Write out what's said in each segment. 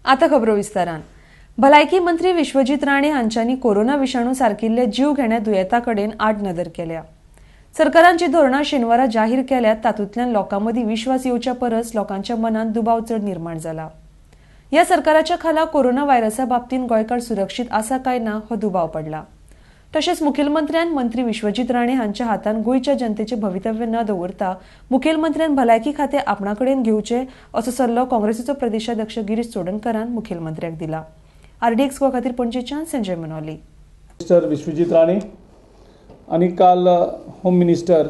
आता खबरो विस्तारान भलायकी मंत्री विश्वजीत राणे हांच्यांनी कोरोना विषाणू सारकिल्ले जीव घेण्या दुयेंताकडेन आड नदर केल्या। सरकारान जी धोरणां शेनवारा जाहीर केल्यात तातूंतल्यान लोकांमदीं विश्वास येवच्या परस लोकांच्या मनात दुबाव चड निर्माण जाला। ह्या सरकाराच्या खाला कोरोना व्हायरसा बाबतीत गोंयकार सुरक्षीत आसा काय ना हो दुबाव पडला। तशेंच मुखेलमंत्र्यान मंत्री विश्वजीत राणे हांच्या हातान गोंयच्या जनतेचे भवितव्य न दवरता मुखेलमंत्र्यान भलायकी खातें आपणाकडेन घेवचे असो सल्लो काँग्रेसीचो प्रदेशाध्यक्ष गिरीश चोडणकरान मुखेलमंत्र्याक दिला। RDX गो खातीर पणजेच्यान संजय मनोली। मिनिस्टर विश्वजीत राणे आणि काल होम मिनिस्टर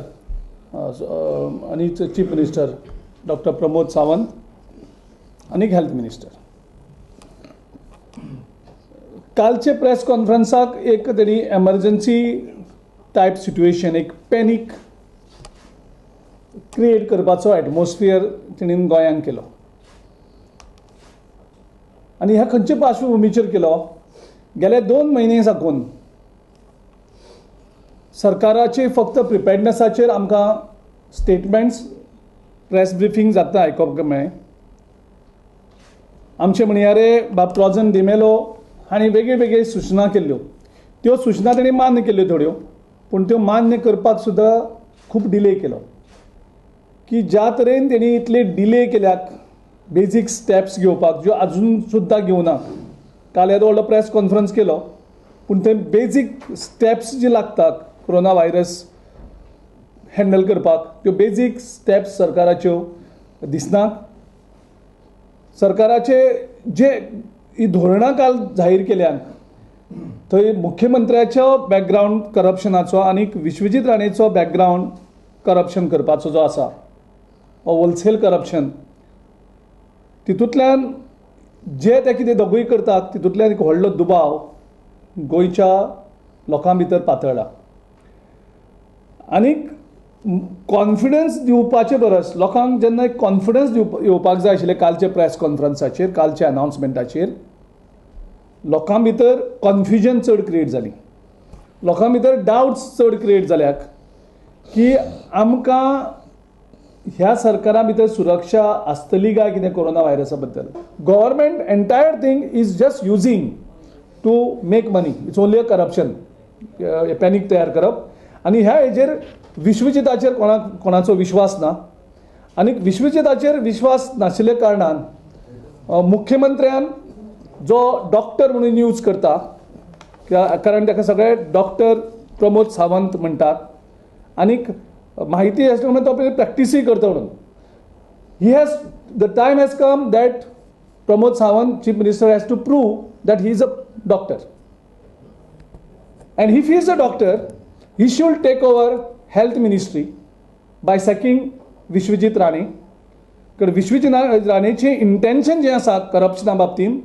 आणि chief minister doctor Pramod Sawant आणि हेल्थ मिनिस्टर कालचे प्रेस कॉन्फरन्साक एक तरी एमर्जन्सी टायप सिट्युएशन, एक पॅनिक क्रिएट करपाचो एटमॉस्फियर तेणीन गोंयांत केलो आणि ह्या खंयचे पार्श्वभूमीचेर केलो? गेले 2 म्हयने साकून सरकाराचे फक्त प्रिपेर्डनेसाचेर आमकां स्टेटमेंट्स, प्रेस ब्रिफींग जाता आयकूंक मेळ्ळें। आमचे म्हणयारे बाब ट्रॉजन डिमेलो हांणी वेगळे सूचना केल्ल्यो, त्यो सूचना तेणी मान्य केल्ल्यो थोड्यो, पूण त्यो मान्य करपाक सुद्दां खूब डिले केलो। की ज्या तरेन तेणी इतले डिले केल्याक बेजीक स्टेप्स घेवपाक, ज्यो अजून सुद्दां घेवना। काल येदो व्हडलो प्रेस कॉन्फरन्स केलो, पूण ते बेजीक स्टेप्स जे लागतात कोरोना व्हायरस हँडल करपाक, त्यो बेजीक स्टेप्स सरकाराच्यो दिसनात। सरकाराचे जे ही धोरणां काल जाहीर केल्यान थंय मुख्यमंत्र्याचो बॅकग्रावंड करप्शनाचो आनी विश्वजीत राणेचो बॅकग्रावंड करप्शन करपाचो जो आसा, हो होलसेल करप्शन, तितूंतल्यान जे ते कितें दोगूय करतात तितूंतल्यान एक व्हडलो दुबाव गोंयच्या लोकां भितर पातळ्ळा। आनीक कॉन्फिडन्स दिवपाचे परस लोकांक जेन्ना एक कॉन्फिडन्स येवपाक जाय आशिल्लें कालच्या प्रेस कॉन्फरन्साचेर, कालच्या अनाउन्समेंटाचेर, लोकां भितर कन्फ्युजन चड क्रिएट जाली। लोकां भितर डावट्स चड क्रिएट जाल्यात की आमकां ह्या सरकारा भितर सुरक्षा आसतली काय कितें कोरोना व्हायरसा बद्दल। Government entire thing is just using to make money, it's only a corruption, panic तयार करप। आनी ह्या हेजेर विश्वजिताचेर कोणाचो विश्वास ना। आनी विश्वजिताचेर विश्वास नाशिल्ले कारणान मुख्यमंत्र्यान जो डॉक्टर म्हणून यूज करता, कारण ताका सगळे डॉक्टर प्रमोद सावंत म्हणटात, आनीक माहिती आसता म्हणून तो प्रॅक्टिसूय करता म्हणून, he has the time has come that Pramod Sawant chief minister has to prove that he is a doctor, and if he is a doctor he should take over health ministry by sacking Vishwajit Rane. कारण Vishwajit राणेचे intention जे आसा करप्शना बाबतींत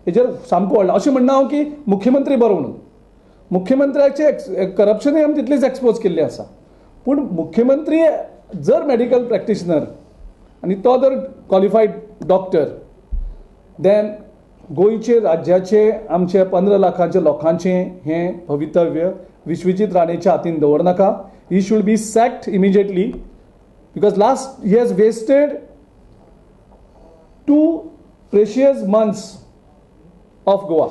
हेजेर सामको व्हडलो। अशें म्हणना हांव की मुख्यमंत्री बरो म्हणून, मुख्यमंत्र्याचे करप्शनूय आमी तितलेच एक्सपोज केल्लें आसा, पूण मुख्यमंत्री जर मेडिकल प्रॅक्टिशनर आनी तो जर क्वॉलिफायड डॉक्टर, देन गोंयचे राज्याचे आमचे 15 लाखांच्या लोकांचें हें भवितव्य विश्वजीत राणेच्या हातीन दवरनाका। He should be sacked immediately, because last he has wasted 2 precious months of Goa.